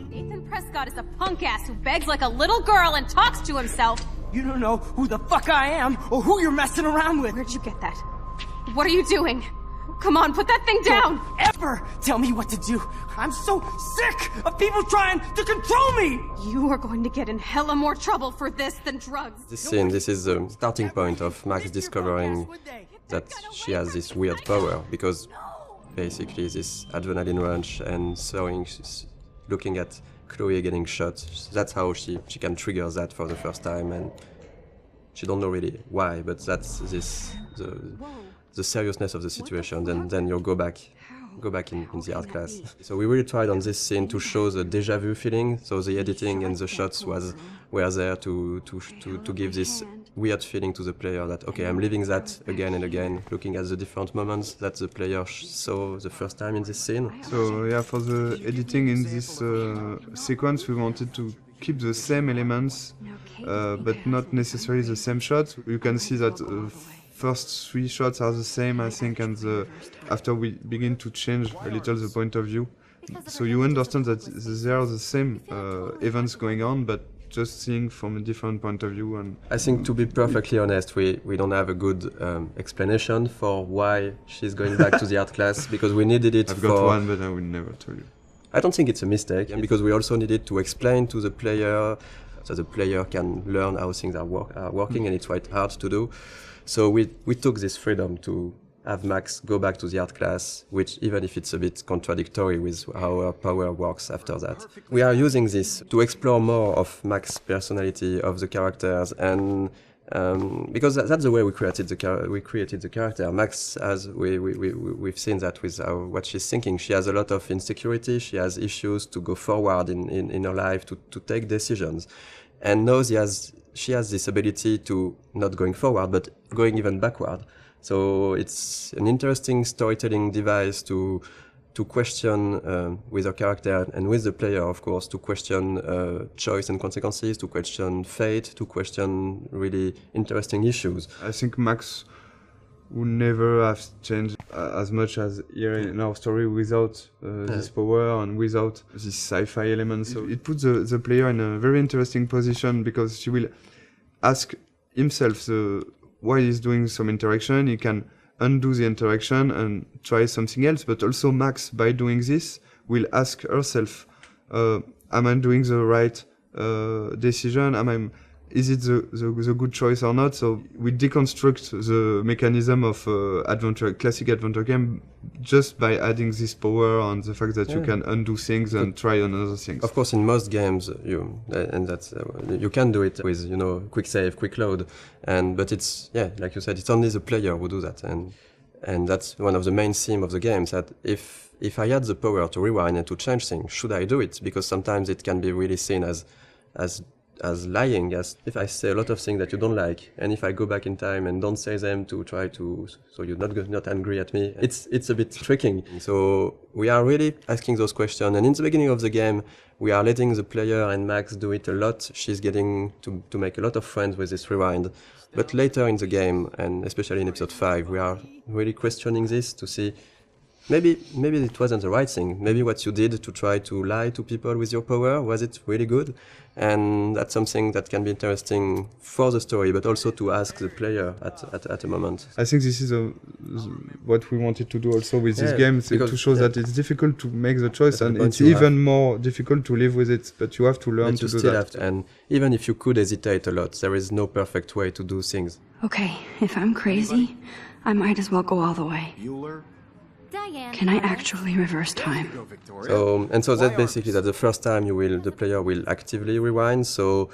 Nathan Prescott is a punk ass who begs like a little girl and talks to himself. You don't know who the fuck I am or who you're messing around with. Where'd you get that? What are you doing? Come on, put that thing down! Don't ever tell me what to do. I'm so sick of people trying to control me! You are going to get in hella more trouble for this than drugs. This scene, this is the starting point of Max discovering that she has this weird power, because basically this adrenaline rush and looking at Chloe getting shot, that's how she can trigger that for the first time, and she don't know really why, but that's the seriousnness of the situation. Then you'll go back in the art class. So we really tried on this scene to show the déjà vu feeling. So the editing and the shots were there to give this weird feeling to the player that, okay, I'm living that again and again, looking at the different moments that the player saw the first time in this scene. So yeah, for the editing in this sequence, we wanted to keep the same elements, but not necessarily the same shots. You can see that first 3 shots are the same, I think, and after we begin to change a little the point of view. So you understand that there are the same events going on, but just seeing from a different point of view. And I think, to be perfectly honest, we don't have a good explanation for why she's going back to the art class, because we needed it I've got one, but I will never tell you. I don't think it's a mistake, and because we also needed to explain to the player, so the player can learn how things are working, and it's quite hard to do. So we took this freedom to have Max go back to the art class, which, even if it's a bit contradictory with how her power works after that. We are using this to explore more of Max's personality, of the characters, and because that's the way we created the character. Max, as we've seen that with what she's thinking, she has a lot of insecurity, she has issues to go forward in her life, to take decisions, and now she has this ability to not going forward, but going even backward. So it's an interesting storytelling device to question with her character and with the player, of course, to question choice and consequences, to question fate, to question really interesting issues. I think Max would never have changed as much as here in our story without this power and without this sci-fi element. So it puts the player in a very interesting position, because she will ask himself why he's doing some interaction. He can undo the interaction and try something else, but also Max, by doing this, will ask herself, am I doing the right decision? Is it the good choice or not? So we deconstruct the mechanism of classic adventure game just by adding this power and the fact that you can undo things and try another things. Of course, in most games, you can do it with quick save, quick load, but it's like you said, it's only the player who do that, and that's one of the main themes of the games. That if I had the power to rewind and to change things, should I do it? Because sometimes it can be really seen as lying, as if I say a lot of things that you don't like, and if I go back in time and don't say them to try to, so you're not angry at me, it's a bit tricking. So we are really asking those questions, and in the beginning of the game, we are letting the player and Max do it a lot. She's getting to make a lot of friends with this rewind. But later in the game, and especially in episode 5, we are really questioning this to see maybe it wasn't the right thing. Maybe what you did to try to lie to people with your power, was it really good? And that's something that can be interesting for the story, but also to ask the player at a moment. I think this is what we wanted to do also with this game, to show that it's difficult to make the choice, and it's even more difficult to live with it, but you have to learn to do that. And even if you could hesitate a lot, there is no perfect way to do things. Okay, if I'm crazy, I might as well go all the way. Can I actually reverse time? So that's basically that the first time the player will actively rewind. So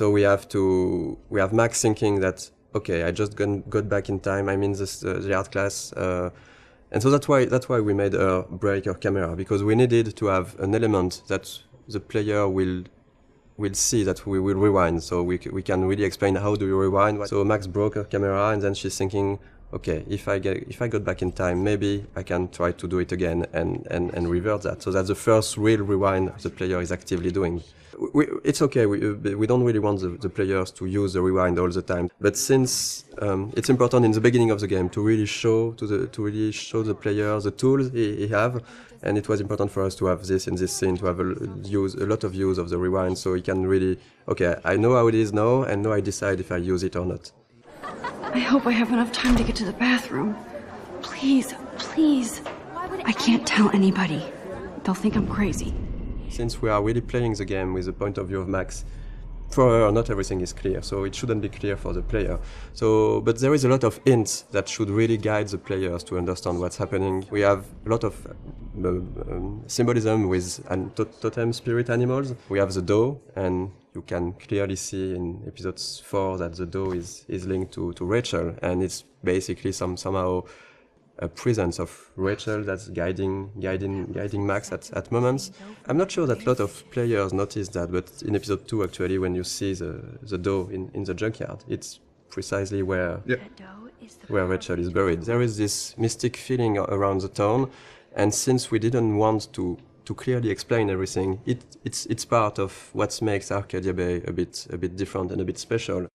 we have Max thinking that, okay, I just got back in time. I'm in the art class, and so that's why we made her break her camera, because we needed to have an element that the player will see that we will rewind. So we can really explain how do you rewind. So Max broke her camera, and then she's thinking, okay, if I got back in time, maybe I can try to do it again and revert that. So that's the first real rewind the player is actively doing. It's okay, we don't really want the players to use the rewind all the time, but since it's important in the beginning of the game to really show the player the tools he have, and it was important for us to have this in this scene, to have a lot of use of the rewind, so he can really, okay, I know how it is now, and now I decide if I use it or not. I hope I have enough time to get to the bathroom. Please, please. I can't tell anybody. They'll think I'm crazy. Since we are really playing the game with the point of view of Max, for her, not everything is clear, so it shouldn't be clear for the player. So, but there is a lot of hints that should really guide the players to understand what's happening. We have a lot of symbolism with totem spirit animals. We have the doe, and you can clearly see in episode 4 that the doe is linked to Rachel, and it's basically somehow a presence of Rachel that's guiding Max at moments. I'm not sure that a lot of players notice that, but in episode 2 actually, when you see the doe in the junkyard, it's precisely where Rachel is buried. There is this mystic feeling around the town, and since we didn't want to clearly explain everything, it's part of what makes Arcadia Bay a bit different and a bit special.